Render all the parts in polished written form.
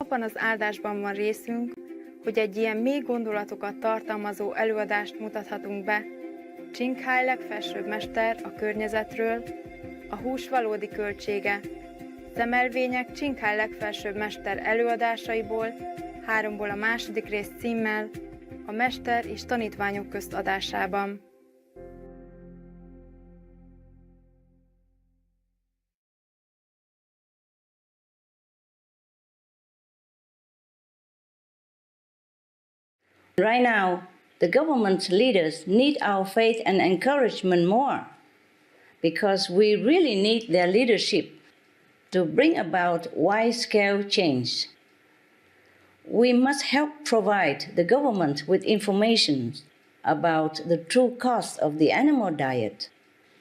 Abban az áldásban van részünk, hogy egy ilyen mély gondolatokat tartalmazó előadást mutathatunk be. Csinkháj legfelsőbb mester a környezetről, a hús valódi költsége. Szemelvények Csinkháj legfelsőbb mester előadásaiból, 3-ból a második rész címmel, a mester és tanítványok közt adásában. Right now, the government leaders need our faith and encouragement more because we really need their leadership to bring about wide-scale change. We must help provide the government with information about the true cost of the animal diet.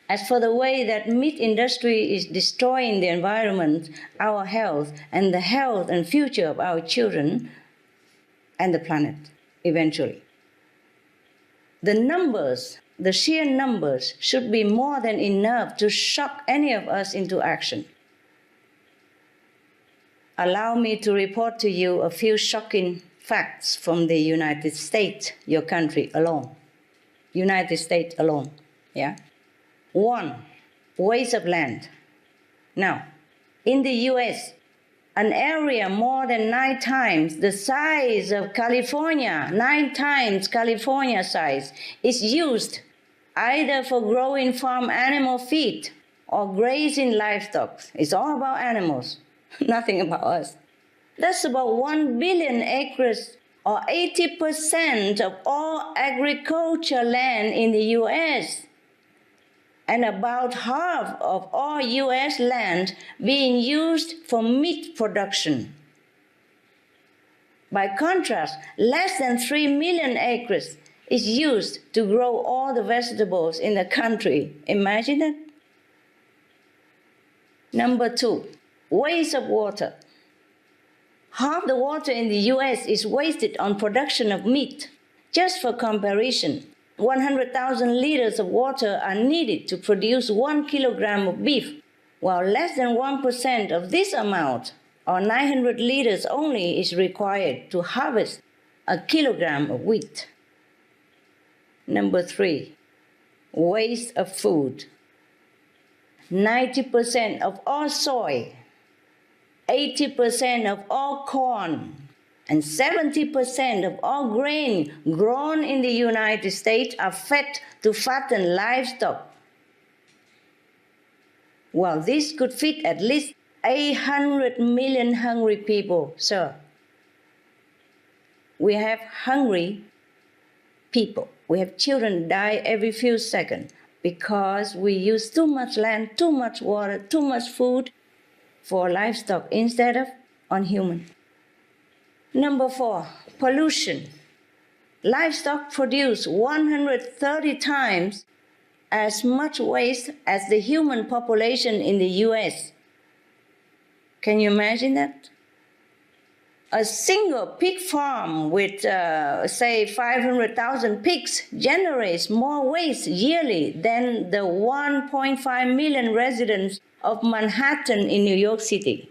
As for the way that meat industry is destroying the environment, our health, and the health and future of our children and the planet, eventually. The sheer numbers should be more than enough to shock any of us into action. Allow me to report to you a few shocking facts from the United States, your country alone. United States alone, yeah? 1, waste of land. Now, in the US, an area more than 9 times the size of California, 9 times California size, is used either for growing farm animal feed or grazing livestock. It's all about animals, nothing about us. That's about 1 billion acres, or 80% of all agriculture land in the US, and about half of all US land being used for meat production. By contrast, less than 3 million acres is used to grow all the vegetables in the country. Imagine that. Number 2, waste of water. Half the water in the US is wasted on production of meat. Just for comparison, 100,000 liters of water are needed to produce 1 kilogram of beef, while less than 1% of this amount, or 900 liters only, is required to harvest a kilogram of wheat. Number 3, waste of food. 90% of all soy, 80% of all corn, and 70% of all grain grown in the United States are fed to fatten livestock. Well, this could feed at least 800 million hungry people, sir. We have hungry people. We have children die every few seconds because we use too much land, too much water, too much food for livestock instead of on human. Number 4, pollution. Livestock produce 130 times as much waste as the human population in the US. Can you imagine that? A single pig farm with, say, 500,000 pigs generates more waste yearly than the 1.5 million residents of Manhattan in New York City.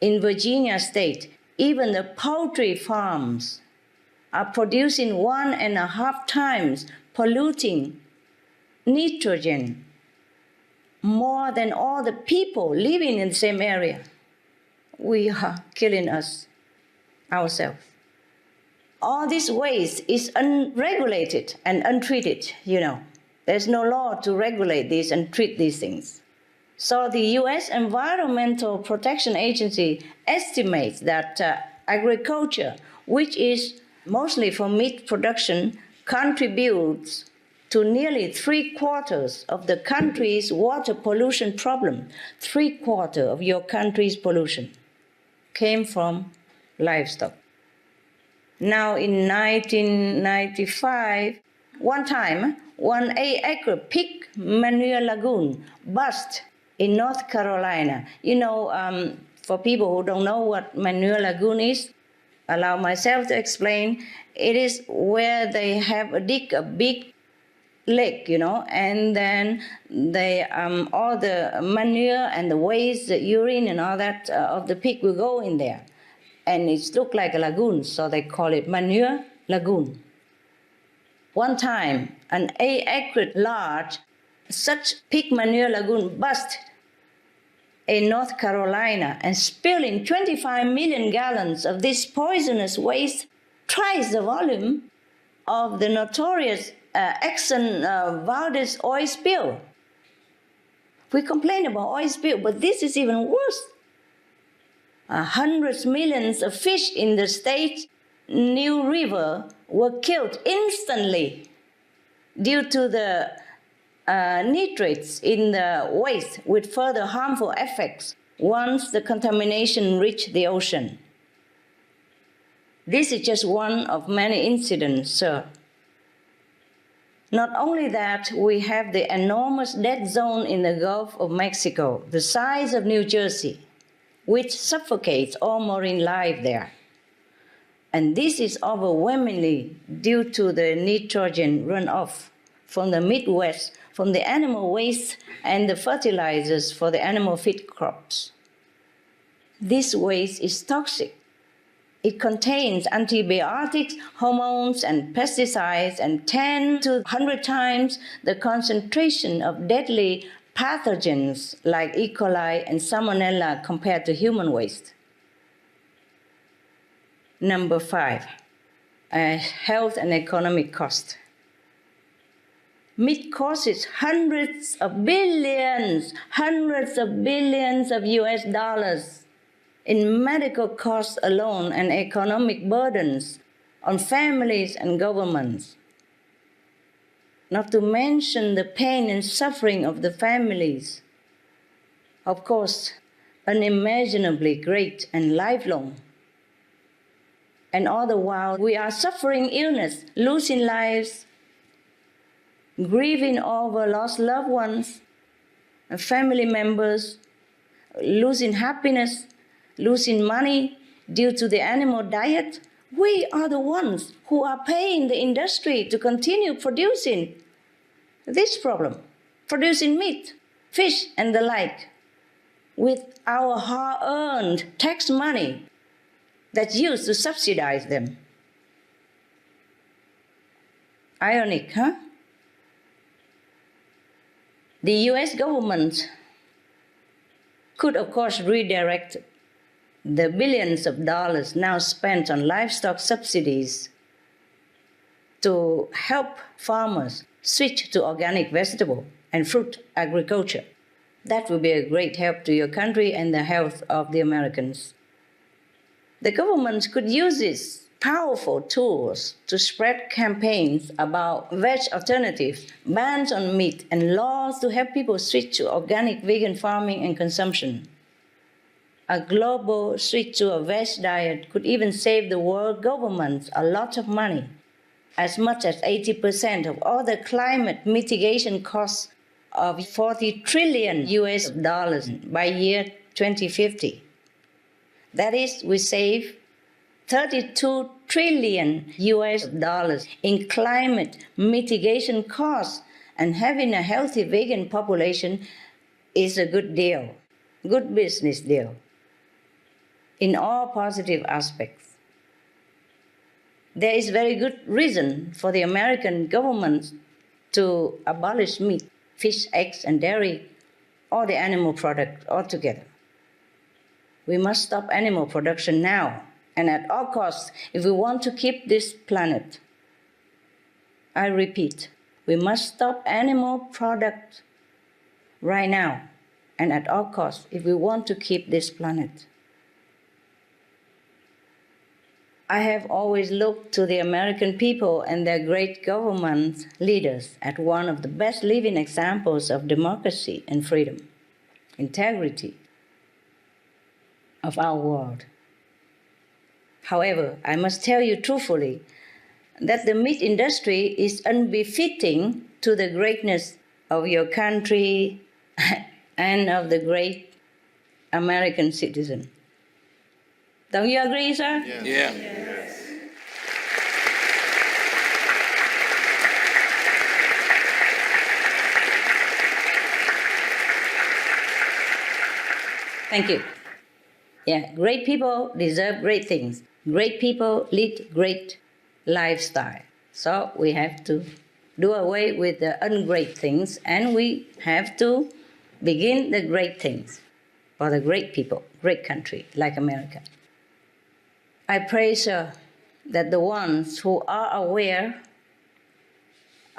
In Virginia state, even the poultry farms are producing 1.5 times polluting nitrogen more than all the people living in the same area. We are killing us ourselves. All this waste is unregulated and untreated, you know. There's no law to regulate this and treat these things. So the U.S. Environmental Protection Agency estimates that agriculture, which is mostly for meat production, contributes to nearly 3/4 of the country's water pollution problem. 3/4 of your country's pollution came from livestock. Now in 1995, one time, one 8-acre pig manure lagoon burst in North Carolina. You know, for people who don't know what manure lagoon is, allow myself to explain. It is where they have dig a big lake, and then all the manure and the waste, the urine and all that of the pig will go in there. And it looked like a lagoon, so they call it manure lagoon. One time, an 8-acre large such pig manure lagoon burst in North Carolina and spilling 25 million gallons of this poisonous waste, twice the volume of the notorious Exxon Valdez oil spill. We complain about oil spill, but this is even worse. Hundreds of millions of fish in the state's New River were killed instantly due to the nitrates in the waste, with further harmful effects once the contamination reached the ocean. This is just one of many incidents, sir. Not only that, we have the enormous dead zone in the Gulf of Mexico, the size of New Jersey, which suffocates all marine life there. And this is overwhelmingly due to the nitrogen runoff from the Midwest, from the animal waste and the fertilizers for the animal feed crops. This waste is toxic. It contains antibiotics, hormones, and pesticides, and 10 to 100 times the concentration of deadly pathogens like E. coli and Salmonella compared to human waste. Number 5, health and economic cost. Meat causes hundreds of billions of US dollars in medical costs alone and economic burdens on families and governments. Not to mention the pain and suffering of the families. Of course, unimaginably great and lifelong. And all the while, we are suffering illness, losing lives, grieving over lost loved ones, and family members, losing happiness, losing money due to the animal diet. We are the ones who are paying the industry to continue producing this problem, producing meat, fish, and the like, with our hard-earned tax money that's used to subsidize them. Ironic, huh? The US government could, of course, redirect the billions of dollars now spent on livestock subsidies to help farmers switch to organic vegetable and fruit agriculture. That would be a great help to your country and the health of the Americans. The government could use these powerful tools to spread campaigns about veg alternatives, bans on meat, and laws to help people switch to organic vegan farming and consumption. A global switch to a veg diet could even save the world governments a lot of money, as much as 80% of all the climate mitigation costs of 40 trillion US dollars by year 2050. That is, we save 32 trillion US dollars in climate mitigation costs, and having a healthy vegan population is a good deal, good business deal, in all positive aspects. There is very good reason for the American government to abolish meat, fish, eggs, and dairy, all the animal products altogether. We must stop animal production now, and at all costs, if we want to keep this planet. I repeat, we must stop animal product right now, and at all costs, if we want to keep this planet. I have always looked to the American people and their great government leaders as one of the best living examples of democracy and freedom, integrity of our world. However, I must tell you truthfully that the meat industry is unbefitting to the greatness of your country and of the great American citizen. Don't you agree, sir? Yes. Yeah. Thank you. Yeah, great people deserve great things. Great people lead great lifestyle. So we have to do away with the ungreat things, and we have to begin the great things for the great people, great country like America. I pray, sir, that the ones who are aware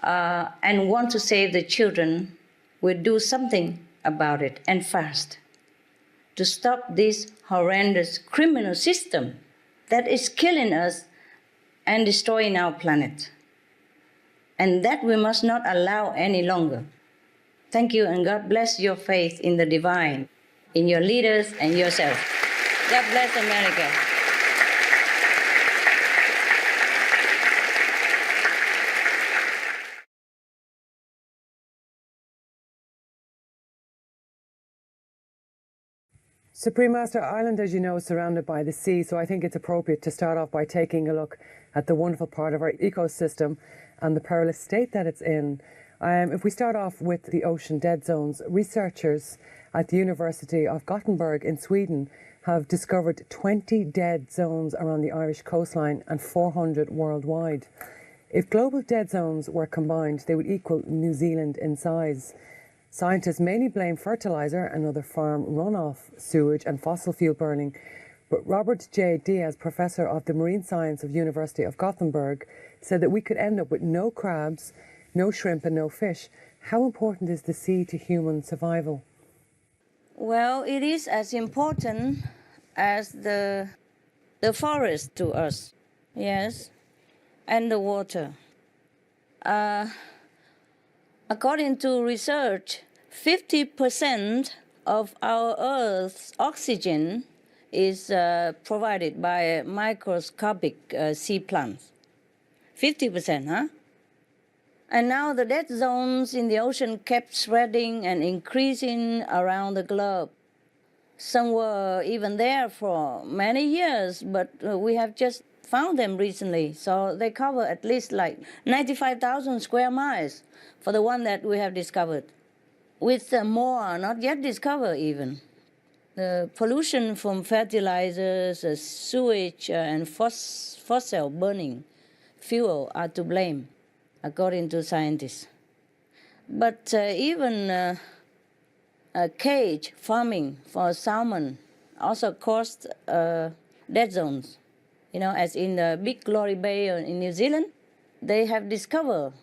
and want to save the children will do something about it, and fast, to stop this horrendous criminal system that is killing us and destroying our planet. And that we must not allow any longer. Thank you, and God bless your faith in the divine, in your leaders and yourself. God bless America. Supreme Master, Ireland, as you know, is surrounded by the sea, so I think it's appropriate to start off by taking a look at the wonderful part of our ecosystem and the perilous state that it's in. If we start off with the ocean dead zones, researchers at the University of Gothenburg in Sweden have discovered 20 dead zones around the Irish coastline and 400 worldwide. If global dead zones were combined, they would equal New Zealand in size. Scientists mainly blame fertiliser and other farm runoff, sewage and fossil fuel burning. But Robert J. Diaz, Professor of the Marine Science of University of Gothenburg, said that we could end up with no crabs, no shrimp and no fish. How important is the sea to human survival? Well, it is as important as the forest to us, yes, and the water. According to research, 50% of our Earth's oxygen is provided by microscopic sea plants. 50%, huh? And now the dead zones in the ocean kept spreading and increasing around the globe. Some were even there for many years, but we have just found them recently. So they cover at least like 95,000 square miles for the one that we have discovered, with more not yet discovered even. The pollution from fertilizers, sewage, and fossil burning fuel are to blame, according to scientists. But even cage farming for salmon also caused dead zones. You know, as in the Big Glory Bay in New Zealand, they have discovered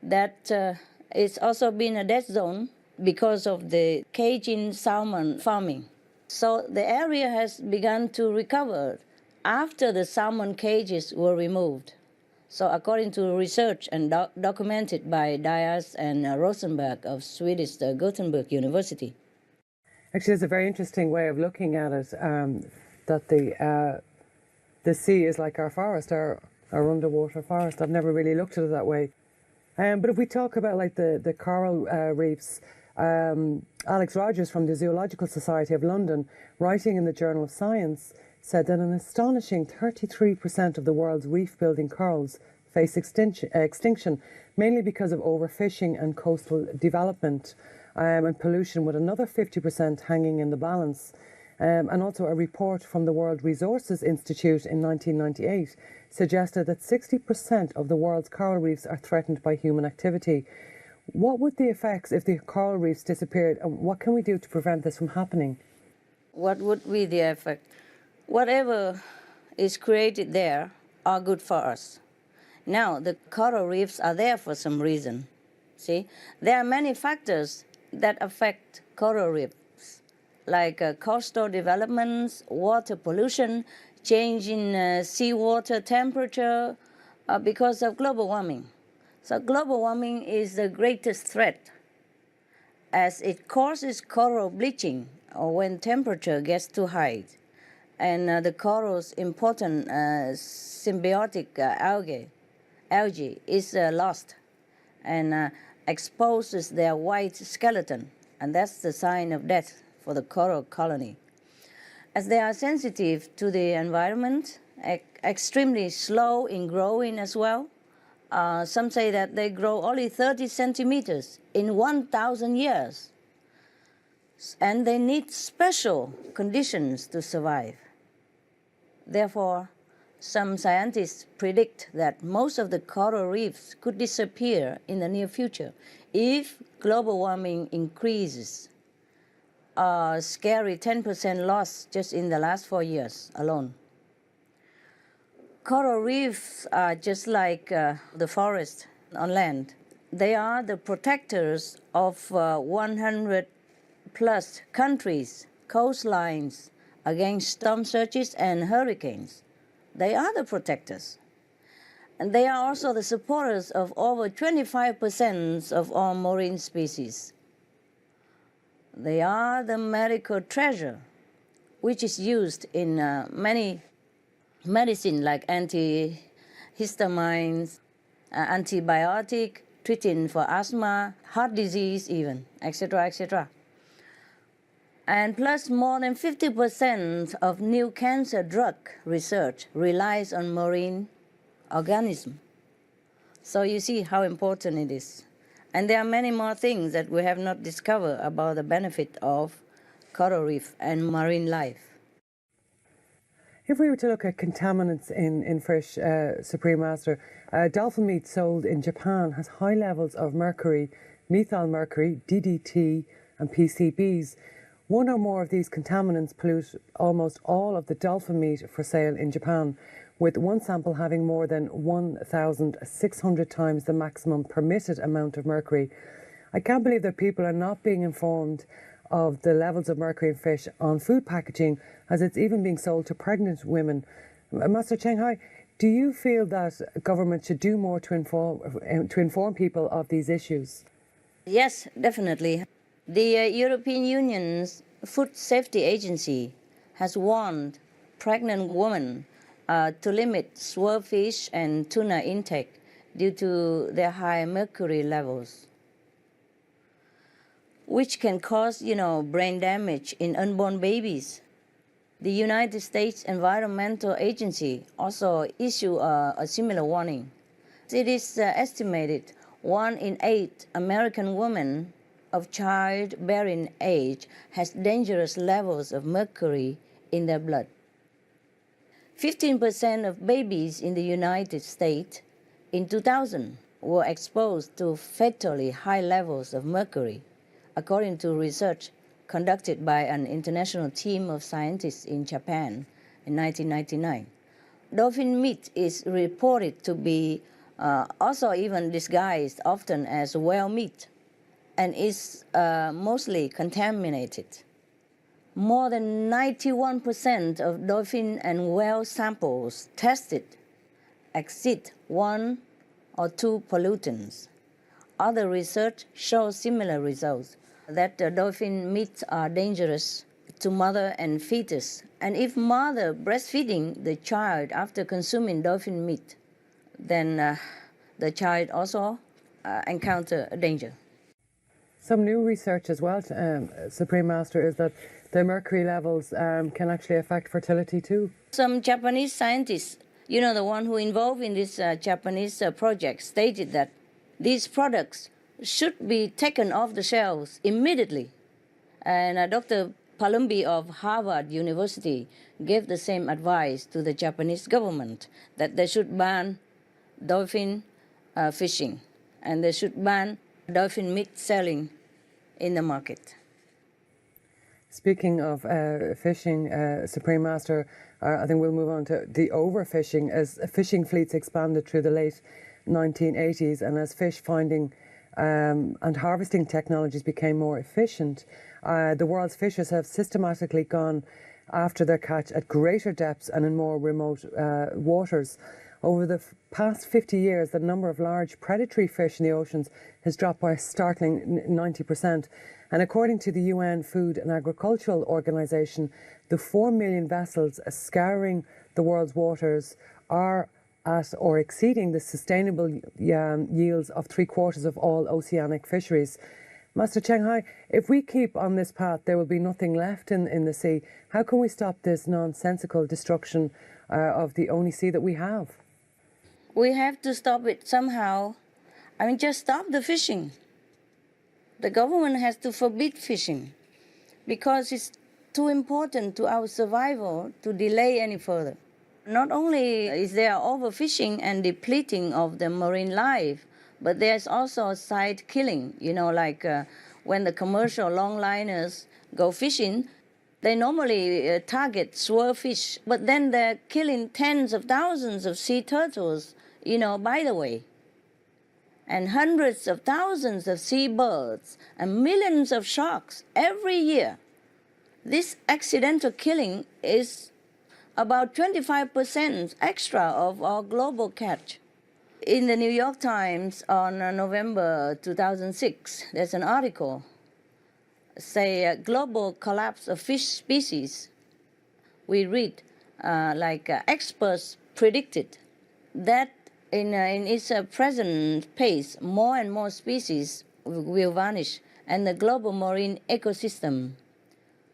that it's also been a dead zone because of the caging salmon farming. So the area has begun to recover after the salmon cages were removed. So according to research and documented by Diaz and Rosenberg of Swedish Gothenburg University. Actually, it's a very interesting way of looking at it, that the sea is like our forest, our underwater forest. I've never really looked at it that way. But if we talk about like the coral reefs, Alex Rogers from the Zoological Society of London, writing in the Journal of Science, said that an astonishing 33% of the world's reef-building corals face extinction, mainly because of overfishing and coastal development and pollution, with another 50% hanging in the balance. And also a report from the World Resources Institute in 1998 suggested that 60% of the world's coral reefs are threatened by human activity. What would the effects if the coral reefs disappeared, and what can we do to prevent this from happening? What would be the effect? Whatever is created there are good for us. Now, the coral reefs are there for some reason. See, there are many factors that affect coral reefs, like coastal developments, water pollution, change in seawater temperature because of global warming. So global warming is the greatest threat, as it causes coral bleaching or when temperature gets too high. And the coral's important symbiotic algae is lost and exposes their white skeleton, and that's the sign of death for the coral colony. As they are sensitive to the environment, extremely slow in growing as well, some say that they grow only 30 centimeters in 1,000 years. and they need special conditions to survive. Therefore, some scientists predict that most of the coral reefs could disappear in the near future if global warming increases. A scary 10% loss just in the last 4 years alone. Coral reefs are just like the forest on land. They are the protectors of 100 plus countries, coastlines against storm surges and hurricanes. They are the protectors. And they are also the supporters of over 25% of all marine species. They are the medical treasure, which is used in many medicine like antihistamines, antibiotic, treating for asthma, heart disease even, etc., etc. And plus more than 50% of new cancer drug research relies on marine organisms. So you see how important it is. And there are many more things that we have not discovered about the benefit of coral reef and marine life. If we were to look at contaminants in fish, Supreme Master, dolphin meat sold in Japan has high levels of mercury, methyl mercury, DDT and PCBs. One or more of these contaminants pollute almost all of the dolphin meat for sale in Japan, with one sample having more than 1,600 times the maximum permitted amount of mercury. I can't believe that people are not being informed of the levels of mercury in fish on food packaging, as it's even being sold to pregnant women. Master Cheng Hai, do you feel that government should do more to inform people of these issues? Yes, definitely. The European Union's Food Safety Agency has warned pregnant women to limit swordfish and tuna intake due to their high mercury levels, which can cause, brain damage in unborn babies. The United States Environmental Agency also issued a similar warning. It is estimated 1 in 8 American women of childbearing age has dangerous levels of mercury in their blood. 15% of babies in the United States in 2000 were exposed to fatally high levels of mercury, according to research conducted by an international team of scientists in Japan in 1999. Dolphin meat is reported to be also even disguised often as whale meat and is mostly contaminated. More than 91% of dolphin and whale samples tested exceed 1 or 2 pollutants. Other research shows similar results, that dolphin meats are dangerous to mother and fetus. And if mother breastfeeding the child after consuming dolphin meat, then the child also encounter a danger. Some new research as well, Supreme Master, is that the mercury levels can actually affect fertility too. Some Japanese scientists, the one who involved in this Japanese project, stated that these products should be taken off the shelves immediately. And Dr. Palumbi of Harvard University gave the same advice to the Japanese government, that they should ban dolphin fishing and they should ban dolphin meat selling in the market. Speaking of fishing, Supreme Master, I think we'll move on to the overfishing as fishing fleets expanded through the late 1980s, and as fish finding and harvesting technologies became more efficient, the world's fishers have systematically gone after their catch at greater depths and in more remote waters. Over the past 50 years, the number of large predatory fish in the oceans has dropped by a startling 90%. And according to the UN Food and Agricultural Organization, the 4 million vessels scouring the world's waters are at or exceeding the sustainable yields of 3/4 of all oceanic fisheries. Master Cheng Hai, if we keep on this path, there will be nothing left in the sea. How can we stop this nonsensical destruction of the only sea that we have? We have to stop it somehow. Just stop the fishing. The government has to forbid fishing. because it's too important to our survival to delay any further. Not only is there overfishing and depleting of the marine life, but there's also side killing, like when the commercial longliners go fishing, they normally target swordfish, but then they're killing tens of thousands of sea turtles, by the way, and hundreds of thousands of seabirds and millions of sharks every year. This accidental killing is about 25% extra of our global catch. In the New York Times on November 2006, there's an article, say global collapse of fish species. We read experts predicted that in its present pace, more and more species will vanish and the global marine ecosystem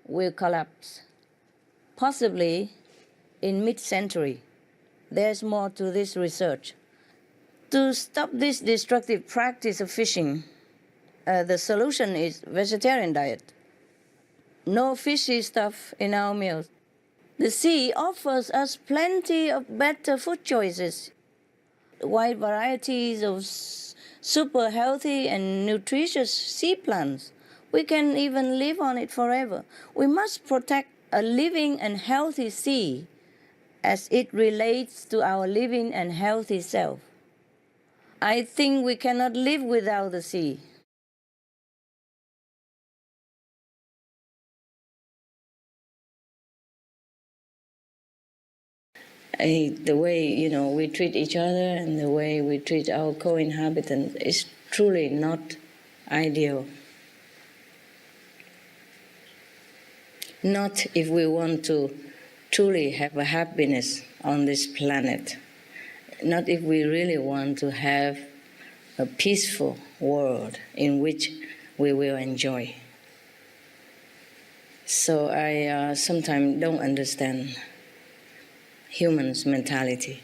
will collapse, possibly in mid-century. There's more to this research. To stop this destructive practice of fishing, the solution is vegetarian diet. No fishy stuff in our meals. The sea offers us plenty of better food choices, wide varieties of super healthy and nutritious sea plants. We can even live on it forever. We must protect a living and healthy sea as it relates to our living and healthy self. I think we cannot live without the sea. The way, we treat each other and the way we treat our co-inhabitants is truly not ideal. Not if we want to truly have a happiness on this planet. Not if we really want to have a peaceful world in which we will enjoy. So I sometimes don't understand humans' mentality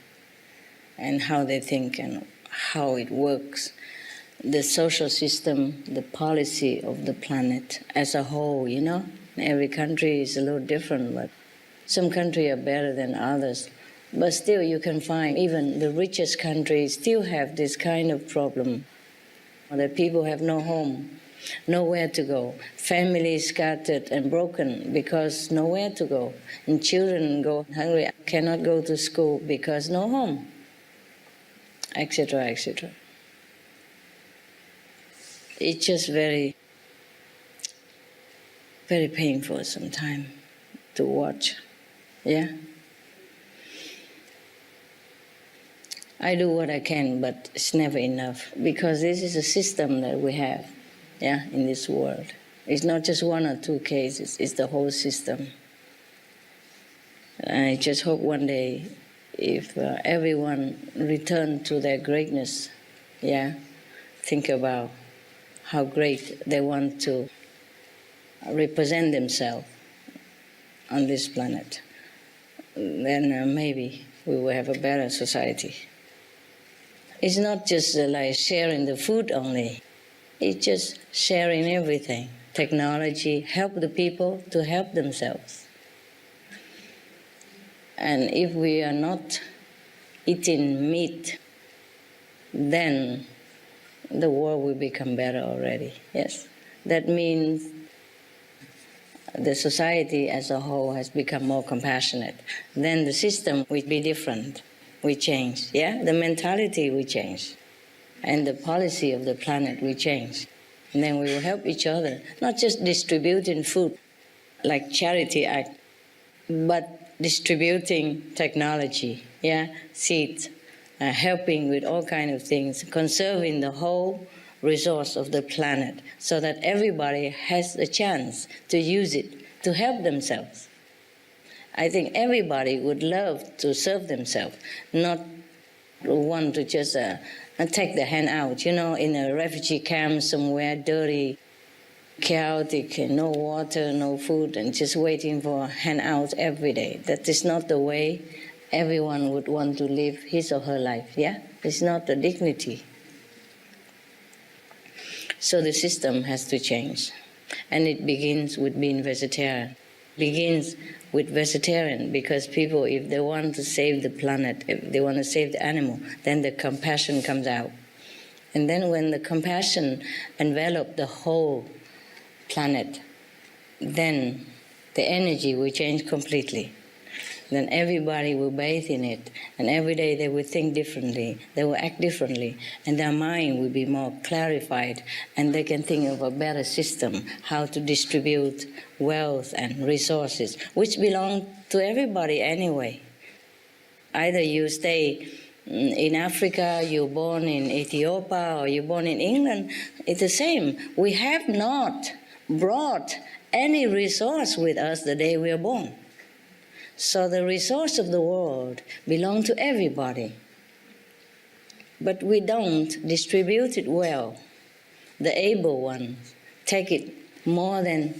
and how they think and how it works, the social system, the policy of the planet as a whole, Every country is a little different, but some countries are better than others. But still you can find even the richest countries still have this kind of problem, that people have no home, nowhere to go, families scattered and broken because nowhere to go, and children go hungry, cannot go to school because no home, etc., etc. It's just very, very painful sometimes to watch, yeah? I do what I can, but it's never enough, because this is a system that we have, in this world. It's not just one or two cases, it's the whole system. And I just hope one day, if everyone return to their greatness, think about how great they want to represent themselves on this planet, then maybe we will have a better society. It's not just like sharing the food only. It's just sharing everything. Technology, help the people to help themselves. And if we are not eating meat, then the world will become better already, yes. That means the society as a whole has become more compassionate. Then the system will be different. We change, the mentality will change, and the policy of the planet will change. And then we will help each other, not just distributing food like charity act, but distributing technology, seeds, helping with all kinds of things, conserving the whole resource of the planet so that everybody has a chance to use it to help themselves. I think everybody would love to serve themselves, not want to just take the hand out, in a refugee camp somewhere, dirty, chaotic, no water, no food, and just waiting for a handout every day. That is not the way everyone would want to live his or her life, It's not the dignity. So the system has to change. And it begins with being vegetarian. Begins with vegetarian because people, if they want to save the planet, if they want to save the animal, then the compassion comes out. And then when the compassion envelops the whole planet, then the energy will change completely. Then everybody will bathe in it, and every day they will think differently, they will act differently, and their mind will be more clarified, and they can think of a better system, how to distribute wealth and resources, which belong to everybody anyway. Either you stay in Africa, you're born in Ethiopia, or you're born in England, it's the same. We have not brought any resource with us the day we are born. So the resource of the world belongs to everybody. But we don't distribute it well. The able ones take it more than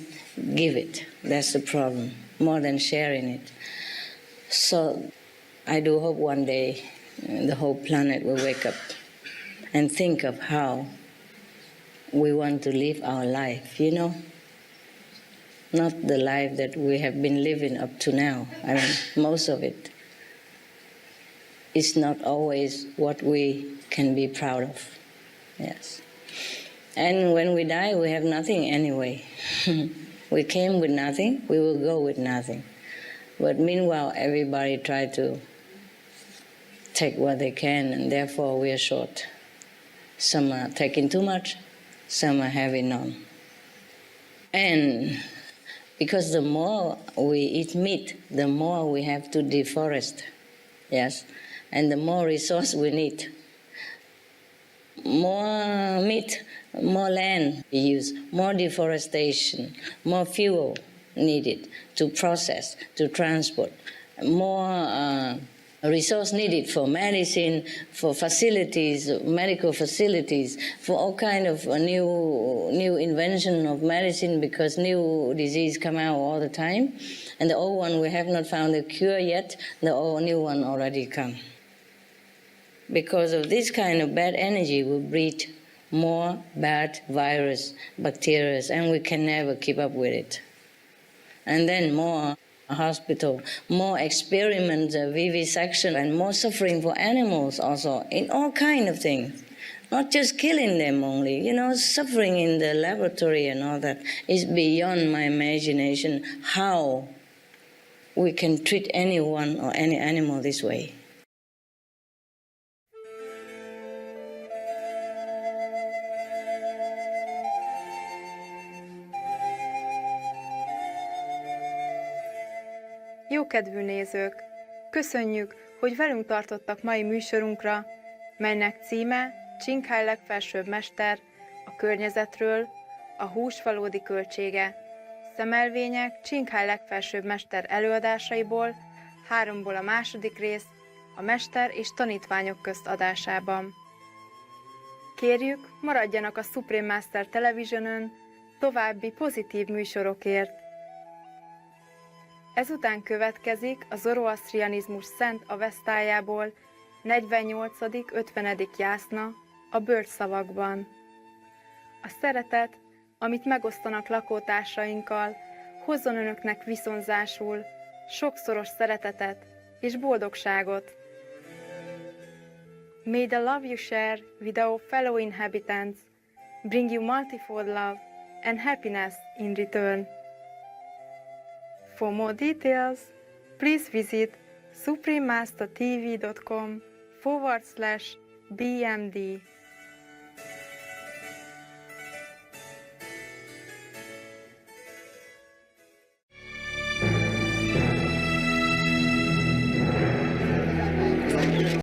give it. That's the problem, more than sharing it. So I do hope one day the whole planet will wake up and think of how we want to live our life, you know? Not the life that we have been living up to now. I mean, most of it is not always what we can be proud of. Yes. And when we die, we have nothing anyway. We came with nothing, we will go with nothing. But meanwhile, everybody try to take what they can, and therefore we are short. Some are taking too much, some are having none. And because the more we eat meat, the more we have to deforest, yes, and the more resource we need. More meat, more land we use, more deforestation, more fuel needed to process, to transport, more resource needed for medicine, for facilities, medical facilities, for all kind of new invention of medicine, because new disease come out all the time, and the old one we have not found a cure yet. The old new one already come. Because of this kind of bad energy, we breed more bad virus, bacteria, and we can never keep up with it. And then more hospital, more experiments, vivisection, and more suffering for animals also, in all kind of things. Not just killing them only, you know, suffering in the laboratory and all that is beyond my imagination, how we can treat anyone or any animal this way. Jókedvű nézők, köszönjük, hogy velünk tartottak mai műsorunkra, melynek címe Csinkály legfelsőbb mester, a környezetről, a hús valódi költsége. Szemelvények Csinkály legfelsőbb mester előadásaiból, 3-ból a második rész, a mester és tanítványok közt adásában. Kérjük, maradjanak a Supreme Master Televisionön további pozitív műsorokért. Ezután következik a zoroasztrianizmus szent avesztájából 48.-50. jászna a bölcsszavakban. A szeretet, amit megosztanak lakótársainkkal, hozzon önöknek viszonzásul sokszoros szeretetet és boldogságot. May the love you share with our fellow inhabitants bring you multifold love and happiness in return. For more details, please visit suprememastertv.com/BMD.